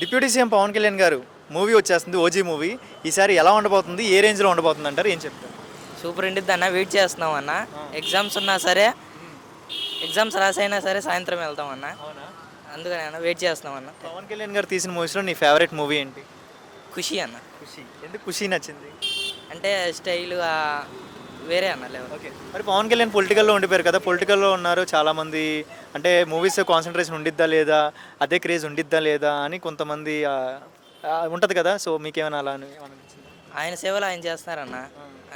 Deputy CM Pawan Kalyan గారు movie వచ్చేస్తుంది, OG movie. ఈసారి ఎలా ఉండబోతుంది, ఏ రేంజ్లో ఉండబోతుంది అంటారు, ఏం చెప్తారు? సూపర్ ఉండిద్ది అన్న, వెయిట్ చేస్తున్నాం అన్న. ఎగ్జామ్స్ ఉన్నా సరే, ఎగ్జామ్స్ రాసైనా సరే సాయంత్రం వెళ్తాం అన్న. అవునా? అందుకని అన్న వెయిట్ చేస్తున్నాం అన్న. పవన్ కళ్యాణ్ గారు తీసిన మూవీస్లో నీ ఫేవరెట్ మూవీ ఏంటి? ఖుషి అన్న. ఖుషి. ఎందుకు ఖుషి నచ్చింది? అంటే స్టైల్ వేరే అన్న లేవు. ఓకే. మరి పవన్ కళ్యాణ్ పొలిటికల్లో ఉండిపోయారు కదా, పొలిటికల్లో ఉన్నారు చాలామంది. అంటే మూవీస్ కాన్సన్ట్రేషన్ ఉండిద్దా లేదా, అదే క్రేజ్ ఉండిద్దా లేదా అని కొంతమంది ఉంటుంది కదా. సో మీకేమైనా అలా అనిపించింది? ఆయన సేవలు ఆయన చేస్తున్నారన్న.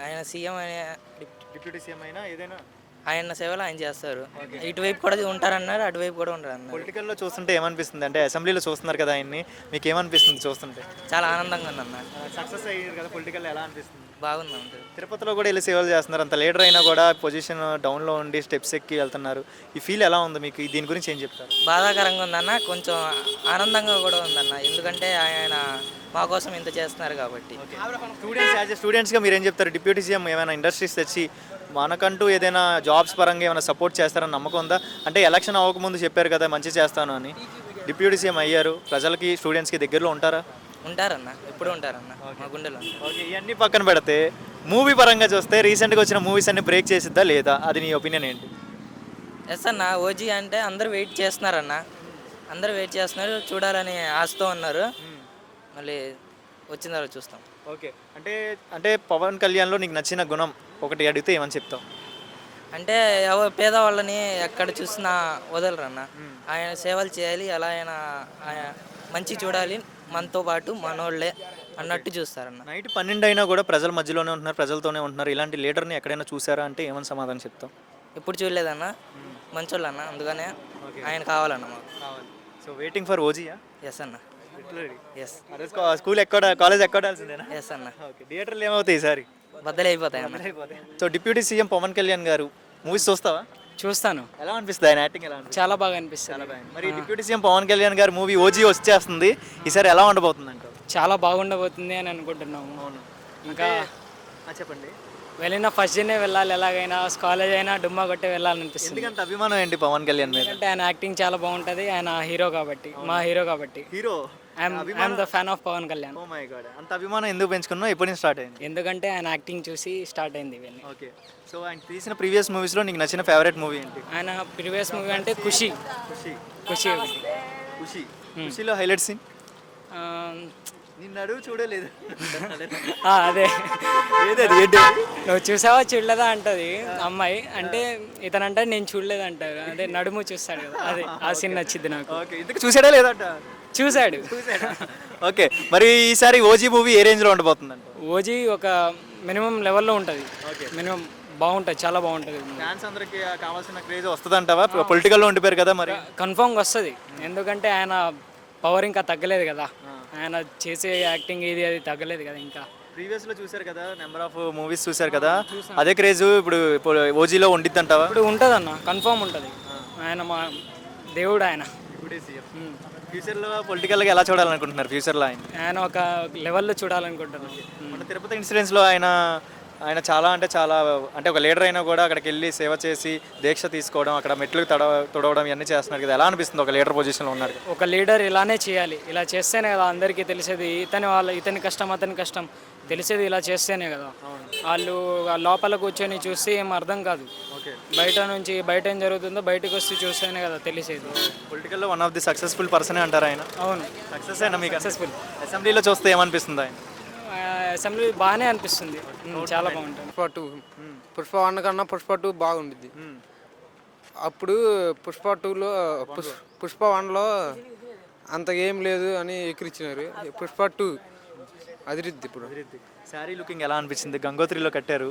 ఆయన సీఎం డిప్యూటీ సీఎం అయినా ఏదైనా ఆయన సేవలు ఆయన చేస్తారు. ఇటువైపు కూడా ఉంటారన్నారు, అటువైపు కూడా ఉంటారన్నారు. పొలిటికల్లో చూస్తుంటే ఏమనిపిస్తుంది? అంటే అసెంబ్లీలో చూస్తున్నారు కదా ఆయన్ని, మీకు ఏమనిపిస్తుంది చూస్తుంటే? చాలా ఆనందంగా ఉందన్న. సక్సెస్ అయ్యారు కదా పొలిటికల్లో, ఎలా అనిపిస్తుంది? బాగుంది అంతే. తిరుపతిలో కూడా వెళ్ళి సేవలు చేస్తున్నారు, అంత లీడర్ అయినా కూడా పొజిషన్ డౌన్లో ఉండి స్టెప్స్ ఎక్కి వెళ్తున్నారు. ఈ ఫీల్ ఎలా ఉంది మీకు? దీని గురించి ఏం చెప్తారు? బాధాకరంగా ఉందన్న, కొంచెం ఆనందంగా కూడా ఉందన్న. ఎందుకంటే ఆయన మా కోసం ఇంత చేస్తున్నారు కాబట్టి. స్టూడెంట్స్గా మీరు ఏం చెప్తారు? డిప్యూటీ సీఎం ఏమైనా ఇండస్ట్రీస్ తెచ్చి మనకంటూ ఏదైనా జాబ్స్ పరంగా ఏమైనా సపోర్ట్ చేస్తారని నమ్మకం ఉందా? అంటే ఎలక్షన్ అవ్వకముందు చెప్పారు కదా మంచి చేస్తాను అని, డిప్యూటీ సీఎం అయ్యారు, ప్రజలకి స్టూడెంట్స్కి దగ్గరలో ఉంటారా? ఉంటారన్న, ఎప్పుడు ఉంటారన్న మా గుండెలో. ఓకే. ఇవన్నీ పక్కన పెడితే మూవీ పరంగా చూస్తే రీసెంట్గా వచ్చిన మూవీస్ అన్ని బ్రేక్ చేసిద్దా లేదా, అది నీ ఒపీనియన్ ఏంటి? ఎస్ అన్న, ఓజీ అంటే అందరూ వెయిట్ చేస్తున్నారన్న. అందరూ వెయిట్ చేస్తున్నారు, చూడాలని ఆశతో ఉన్నారు. మళ్ళీ వచ్చిన తర్వాత చూస్తాం. ఓకే. అంటే అంటే పవన్ కళ్యాణ్లో నీకు నచ్చిన గుణం ఒకటి అడిగితే ఏమని చెప్తావు? అంటే పేదవాళ్ళని ఎక్కడ చూసినా వదలరన్న. ఆయన సేవలు చేయాలి, ఎలా అయినా ఆయన మంచి చూడాలి, మనతో పాటు మనోళ్ళే అన్నట్టు చూస్తారన్న. నైట్ 12 అయినా కూడా ప్రజల మధ్యలోనే ఉంటున్నారు, ప్రజలతోనే ఉంటున్నారు. ఇలాంటి లీడర్ని ఎక్కడైనా చూసారా అంటే ఏమని సమాధానం చెప్తాం? ఎప్పుడు చూడలేదన్న, మంచోళ్ళన్న. అందుకనే ఆయన కావాలన్న మాకు. సో వెయిటింగ్ ఫర్ ఓజీయా? ఎస్ అన్న. ఎస్. స్కూల్ ఎక్కడ, కాలేజ్ ఎక్కడాల్సిందేనా? ఎస్ అన్న. ఓకే. థియేటర్లు ఏమవుతాయి ఈసారి? బద్దలైపోతాయి అన్న. So deputy CM Pawan Kalyan garu movies చూస్తావా? చూస్తాను. ఎలా అనిపిస్తుంది ఆయన యాక్టింగ్? ఎలా అనిపిస్తుంది? చాలా బాగా అనిపిస్తుంది. మరి డిప్యూటీ సీఎం పవన్ కళ్యాణ్ గారు మూవీ ఓజీ వచ్చేస్తుంది, ఈసారి ఎలా ఉండబోతుంది అంటారు? చాలా బాగుండబోతుంది అని అనుకుంటున్నాము. అవును. ఇంకా చెప్పండి. వెళ్ళిన ఫస్ట్ డేనే వెళ్ళాలి, ఎలాగైనా కాలేజ్ అయినా డుమ్మా కొట్టే వెళ్ళాలనిపిస్తుంది. ఎందుకంత అభిమానం ఏంటి పవన్ కళ్యాణ్ మీద? ఎందుకంటే ఆయన యాక్టింగ్ చాలా బాగుంటుంది, ఆయన హీరో కాబట్టి, మా హీరో కాబట్టి. Hero. I'm the fan of Pawan Kalyan. Oh my god. అంత అభిమానం ఎందుకు పెంచుకున్నావు? ఎప్పటి నుంచి స్టార్ట్ అయింది? ఎందుకంటే ఆయన యాక్టింగ్ చూసి స్టార్ట్ అయింది ఇవన్నీ. ఓకే. సో ఆయన తీసిన ప్రీవియస్ మూవీస్లో నీకు నచ్చిన ఫేవరెట్ మూవీ ఏంటి? ఆయన ప్రీవియస్ మూవీ అంటే ఖుషి. ఖుషి. ఖుషి ఒకటి. ఖుషి. ఖుషిలో హైలైట్ సీన్ ఆ, నిన్ను అడుగు చూడలేదు. అదే ఏదది ఏంటి? నువ్వు చూసావా చూడలేదా అంటది అమ్మాయి. అంటే ఇతనంటే నేను చూడలేదు అంటారు, అదే నడుము చూస్తాడు కదా, అదే ఆ సీన్ నచ్చింది నాకు. ఓకే. ఇందుకు చూసాడా లేదంట? చూశాడు. ఓకే. మరి ఈసారి ఓజీ మూవీ ఏ రేంజ్లో ఉండబోతుందంట? ఓజీ ఒక మినిమం లెవెల్లో ఉంటుంది. మినిమం బాగుంటుంది, చాలా బాగుంటుంది. ఫ్యాన్స్ అందరికి కావాల్సిన క్రేజ్ వస్తుందంటావా? పొలిటికల్లో ఉండిపోయారు కదా, మరి కన్ఫామ్గా వస్తుంది. ఎందుకంటే ఆయన పవర్ ఇంకా తగ్గలేదు కదా, ఆయన చేసే యాక్టింగ్ ఇది అది తగ్గలేదు కదా ఇంకా. ప్రీవియస్లో చూశారు కదా, నెంబర్ ఆఫ్ మూవీస్ చూశారు కదా, అదే క్రేజ్ ఇప్పుడు ఓజీలో ఉండిద్ది అంటావా? ఇప్పుడు ఉంటుంది అన్న, కన్ఫామ్ ఉంటుంది. ఆయన మా దేవుడు ఆయన. ఫ్యూచర్లో పొలిటికల్గా ఎలా చూడాలనుకుంటున్నారు? ఫ్యూచర్లో ఆయన ఒక లెవెల్లో చూడాలనుకుంటున్నాను. మన తిరుపతి ఇన్సిడెంట్స్లో ఆయన చాలా అంటే ఒక లీడర్ అయినా కూడా అక్కడికి వెళ్ళి సేవ చేసి దీక్ష తీసుకోవడం, అక్కడ మెట్లు తొడవడం ఇవన్నీ చేస్తున్నారు కదా, ఎలా అనిపిస్తుంది ఒక లీడర్ పొజిషన్లో ఉన్నారు? ఒక లీడర్ ఇలానే చేయాలి, ఇలా చేస్తేనే కదా అందరికీ తెలిసేది. ఇతని కష్టం అతని కష్టం తెలిసేది ఇలా చేస్తేనే కదా. వాళ్ళు లోపల కూర్చొని చూస్తే ఏం అర్థం కాదు. బయట ఏం జరుగుతుందో బయటకు వస్తే చూస్తేనే కదా తెలిసేది. పొలిటికల్లో వన్ ఆఫ్ ది సక్సెస్ఫుల్ పర్సనే అంటారు ఆయన. అవును, సక్సెస్ అయినా మీకు సక్సెస్ఫుల్. అసెంబ్లీలో చూస్తే ఏమనిపిస్తుంది ఆయన? అసెంబ్లీ బాగానే అనిపిస్తుంది, చాలా బాగుంటుంది. పుష్ప 1 కన్నా పుష్ప 2 బాగుండిద్ది. అప్పుడు పుష్ప 2లో పుష్ప 1లో అంత ఏం లేదు అని ఎక్కిరిచ్చినారు. పుష్ప 2 అదిరిద్ది. ఇప్పుడు శారీ లుకింగ్ ఎలా అనిపించింది? గంగోత్రిలో కట్టారు,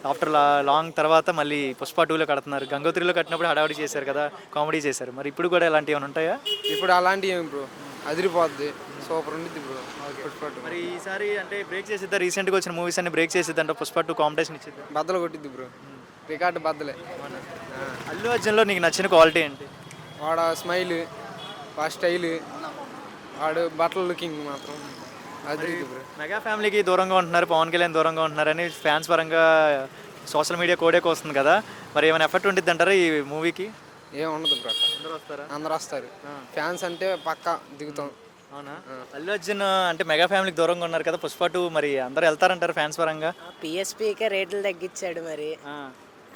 ఆఫ్టర్ లాంగ్ తర్వాత మళ్ళీ పుష్ప 2లో కడుతున్నారు. గంగోత్రిలో కట్టినప్పుడు హడావిడి చేశారు కదా, కామెడీ చేశారు. మరి ఇప్పుడు కూడా ఇలాంటివి ఏమైనా ఉంటాయా? ఇప్పుడు అలాంటివి ఏం బ్రో, అదిరిపోద్ది, సూపర్ ఉండిద్ది బ్రో పుష్ప 2. మరి ఈసారి అంటే బ్రేక్ చేసిద్దా? రీసెంట్గా వచ్చిన మూవీస్ అన్ని బ్రేక్ చేసిద్దంట, పుష్ప 2 కాంపిటీషన్ ఇచ్చింది, బద్దలు కొట్టిద్ది బ్రో, రికార్డు బద్దలే. అల్లు అర్జున్లో నీకు నచ్చిన క్వాలిటీ ఏంటి? వాడు స్మైల్, వాడు స్టైల్, వాడు బట్టల లుకింగ్ మాత్రం అదిరిద్ది బ్రో. మెగా ఫ్యామిలీకి దూరంగా ఉంటున్నారు, పవన్ కళ్యాణ్ దూరంగా ఉంటున్నారని ఫ్యాన్స్ పరంగా సోషల్ మీడియా కోడేకి వస్తుంది కదా, మరి ఏమైనా ఎఫెక్ట్ ఉంటుంది అంటారా ఈ మూవీకి? ఏం ఉండదు బ్రో, అందరూ వస్తారా? అందరు వస్తారు. ఫ్యాన్స్ అంటే పక్కా దిగుతాం. అవునా అల్లు అర్జున్ అంటే మెగా ఫ్యామిలీకి దూరంగా ఉన్నారు కదా పుష్ప 2 మరి అందరూ వెళ్తారంటారు ఫ్యాన్స్ పరంగా పిఎస్పీకే రేట్లు తగ్గించాడు మరి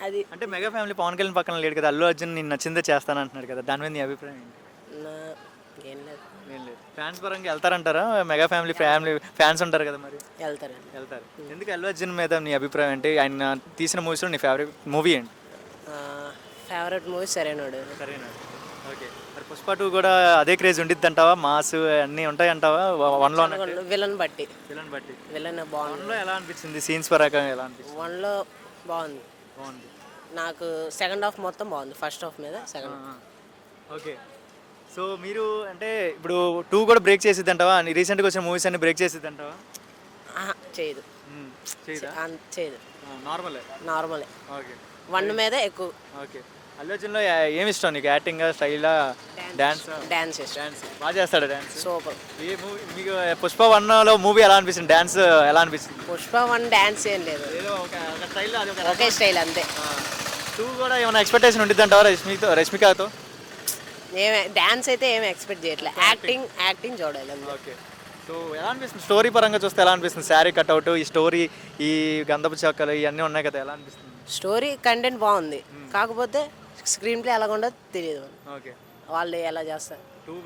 అది అంటే మెగా ఫ్యామిలీ పవన్ కళ్యాణ్ పక్కన లేడు కదా అల్లు అర్జున్ నేను నచ్చిందే చేస్తానంటున్నాడు కదా దాని మీద నీ అభిప్రాయం ఏంటి నా ఏం లేదు ఏం లేదు ఫ్యాన్స్ పరంగా వెళ్తారంటారా మెగా ఫ్యామిలీ ఫ్యాన్స్ ఉంటారు కదా మరి వెళ్తారండి వెళ్తారు ఎందుకు అల్లు అర్జున్ మీద నీ అభిప్రాయం ఏంటి ఆయన తీసిన మూవీస్లో నీ ఫేవరెట్ మూవీ ఏంటి ఫేవరెట్ మూవీ సరైనోడు సరేనా ఓకే మరి పుష్ప 2 కూడా అదే క్రేజ్ ఉండిద్ది అంటావా మాస్ అన్నీ ఉంటాయి అంటావా వన్లో విలన్ బట్టి విలన్ బట్టి విలన్ బాగుంది వన్లో ఎలా అనిపించింది సీన్స్ పరంగా ఎలా అనిపించింది వన్లో బాగుంది బాగుంది నాకు సెకండ్ హాఫ్ మొత్తం బాగుంది ఫస్ట్ హాఫ్ మీద సెకండ్ ఓకే సో మీరు అంటే ఇప్పుడు 2 కూడా బ్రేక్ చేసిద్ది అంటావా రీసెంట్గా వచ్చిన మూవీస్ అన్ని బ్రేక్ చేసిద్ది అంటావా చేయదు చేయదా చేయదు నార్మలే నార్మలే ఓకే వన్ మీద ఎక్కువ ఓకే అల్లు అర్జున్లో ఏమి ఇష్టం నీకు యాక్టింగ్ స్టైలా డాన్స్ డాన్స్ చేస్తాడు డాన్స్ బాగా చేస్తాడు డాన్స్ సూపర్ ఏ మూవీ మీకు పుష్ప 1లో మూవీ ఎలా అనిపిస్తుంది డాన్స్ ఎలా అనిపిస్తుంది పుష్ప వన్ డాన్స్ ఏం లేదు ఏదో ఒక స్టైల్లో అది ఒక ఒకే స్టైల్ అంతే 2 కూడా ఏమైనా ఎక్స్పెక్టేషన్ ఉండిద్ది అంటావా రష్మికతో ఏమే డాన్స్ అయితే ఏమి ఎక్స్పెక్ట్ చేయట్లేదు యాక్టింగ్ చూడాలి అంతే. ఓకే సో ఎలా అనిపిస్తుంది స్టోరీ పరంగా చూస్తే ఎలా అనిపిస్తుంది శారీ కట్అవుట్ ఈ స్టోరీ ఈ గంధపు చెక్కలు ఇవన్నీ ఉన్నాయి కదా ఎలా అనిపిస్తుంది స్టోరీ కంటెంట్ బాగుంది కాకపోతే స్క్రీన్ ప్లే ఎలాగుండదో తెలియదు ఓకే వాళ్ళు ఎలా చేస్తారు 2